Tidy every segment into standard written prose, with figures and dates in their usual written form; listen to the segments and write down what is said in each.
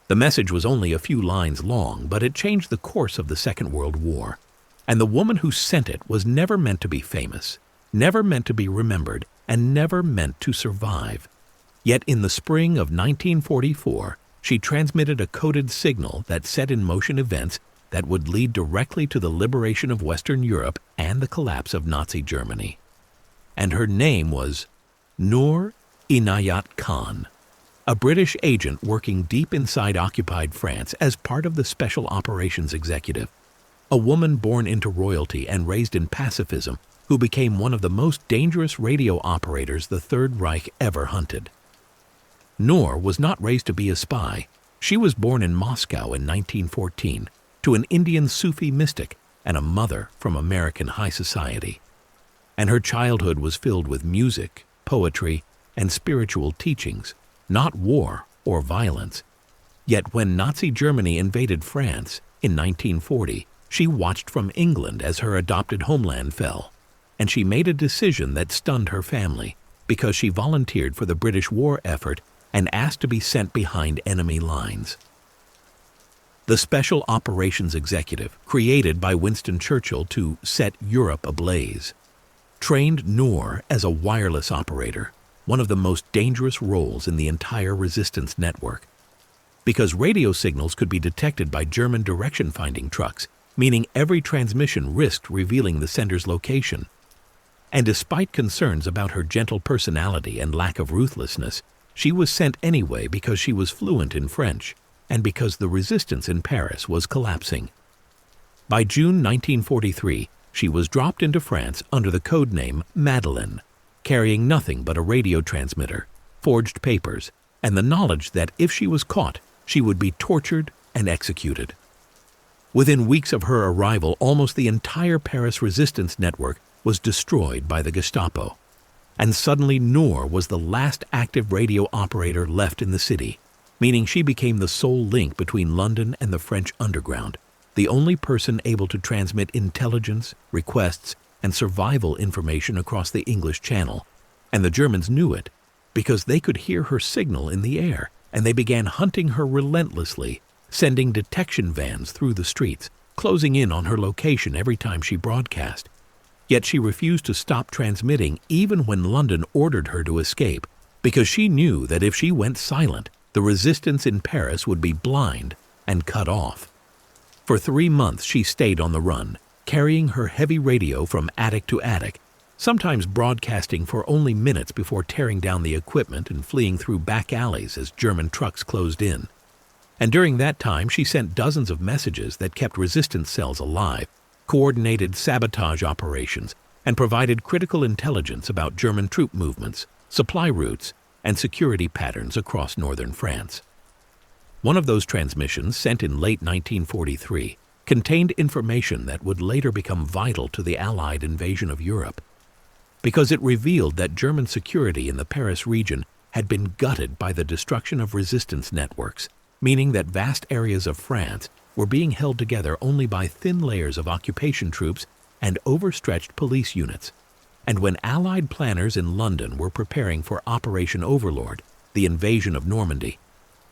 The message was only a few lines long, but it changed the course of the Second World War. And the woman who sent it was never meant to be famous, never meant to be remembered, and never meant to survive. Yet in the spring of 1944, she transmitted a coded signal that set in motion events that would lead directly to the liberation of Western Europe and the collapse of Nazi Germany. And her name was Noor Inayat Khan, a British agent working deep inside occupied France as part of the Special Operations Executive, a woman born into royalty and raised in pacifism who became one of the most dangerous radio operators the Third Reich ever hunted. Noor was not raised to be a spy. She was born in Moscow in 1914 to an Indian Sufi mystic and a mother from American high society. And her childhood was filled with music, poetry, and spiritual teachings, not war or violence. Yet when Nazi Germany invaded France in 1940, she watched from England as her adopted homeland fell, and she made a decision that stunned her family because she volunteered for the British war effort and asked to be sent behind enemy lines. The Special Operations Executive, created by Winston Churchill to set Europe ablaze, trained Noor as a wireless operator, one of the most dangerous roles in the entire resistance network. Because radio signals could be detected by German direction-finding trucks, meaning every transmission risked revealing the sender's location. And despite concerns about her gentle personality and lack of ruthlessness, she was sent anyway because she was fluent in French and because the resistance in Paris was collapsing. By June 1943, she was dropped into France under the code name Madeleine, carrying nothing but a radio transmitter, forged papers, and the knowledge that if she was caught, she would be tortured and executed. Within weeks of her arrival, almost the entire Paris resistance network was destroyed by the Gestapo. And suddenly Noor was the last active radio operator left in the city, meaning she became the sole link between London and the French underground, the only person able to transmit intelligence, requests, and survival information across the English Channel. And the Germans knew it, because they could hear her signal in the air, and they began hunting her relentlessly, sending detection vans through the streets, closing in on her location every time she broadcast. Yet she refused to stop transmitting even when London ordered her to escape, because she knew that if she went silent, the resistance in Paris would be blind and cut off. For 3 months she stayed on the run, carrying her heavy radio from attic to attic, sometimes broadcasting for only minutes before tearing down the equipment and fleeing through back alleys as German trucks closed in. And during that time she sent dozens of messages that kept resistance cells alive, coordinated sabotage operations, and provided critical intelligence about German troop movements, supply routes, and security patterns across northern France. One of those transmissions, sent in late 1943, contained information that would later become vital to the Allied invasion of Europe, because it revealed that German security in the Paris region had been gutted by the destruction of resistance networks, meaning that vast areas of France were being held together only by thin layers of occupation troops and overstretched police units. And when Allied planners in London were preparing for Operation Overlord, the invasion of Normandy,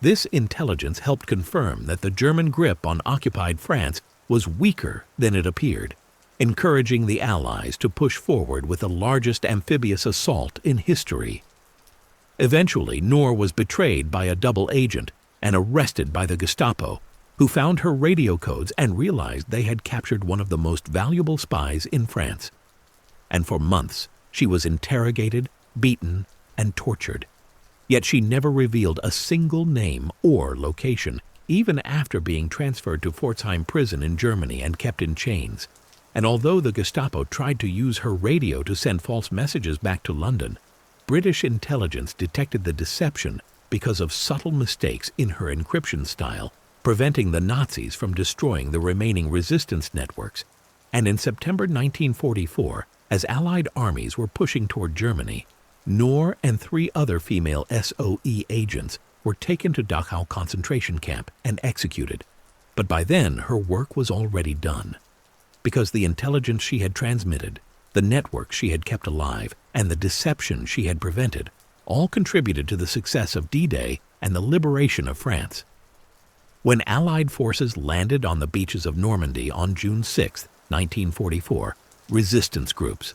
this intelligence helped confirm that the German grip on occupied France was weaker than it appeared, encouraging the Allies to push forward with the largest amphibious assault in history. Eventually, Noor was betrayed by a double agent and arrested by the Gestapo, who found her radio codes and realized they had captured one of the most valuable spies in France. And for months, she was interrogated, beaten, and tortured. Yet she never revealed a single name or location, even after being transferred to Pforzheim prison in Germany and kept in chains. And although the Gestapo tried to use her radio to send false messages back to London, British intelligence detected the deception because of subtle mistakes in her encryption style, preventing the Nazis from destroying the remaining resistance networks. And in September 1944, as Allied armies were pushing toward Germany, Noor and 3 other female SOE agents were taken to Dachau concentration camp and executed. But by then, her work was already done. Because the intelligence she had transmitted, the network she had kept alive, and the deception she had prevented all contributed to the success of D-Day and the liberation of France. When Allied forces landed on the beaches of Normandy on June 6, 1944, resistance groups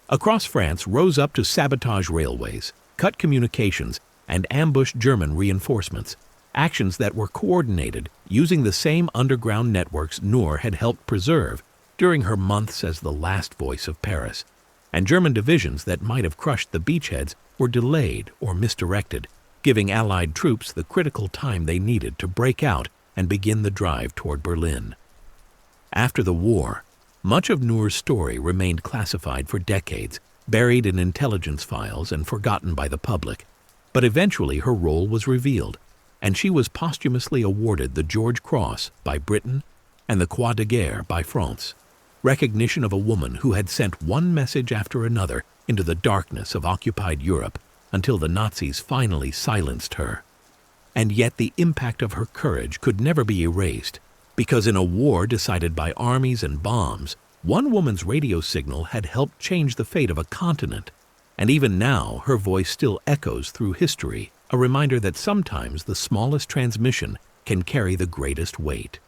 across France rose up to sabotage railways, cut communications, and ambush German reinforcements, actions that were coordinated using the same underground networks Noor had helped preserve during her months as the last voice of Paris. And German divisions that might have crushed the beachheads were delayed or misdirected, giving Allied troops the critical time they needed to break out and begin the drive toward Berlin. After the war, much of Noor's story remained classified for decades, buried in intelligence files and forgotten by the public. But eventually her role was revealed, and she was posthumously awarded the George Cross by Britain and the Croix de Guerre by France, recognition of a woman who had sent one message after another into the darkness of occupied Europe until the Nazis finally silenced her. And yet the impact of her courage could never be erased, because in a war decided by armies and bombs, one woman's radio signal had helped change the fate of a continent. And even now, her voice still echoes through history, a reminder that sometimes the smallest transmission can carry the greatest weight.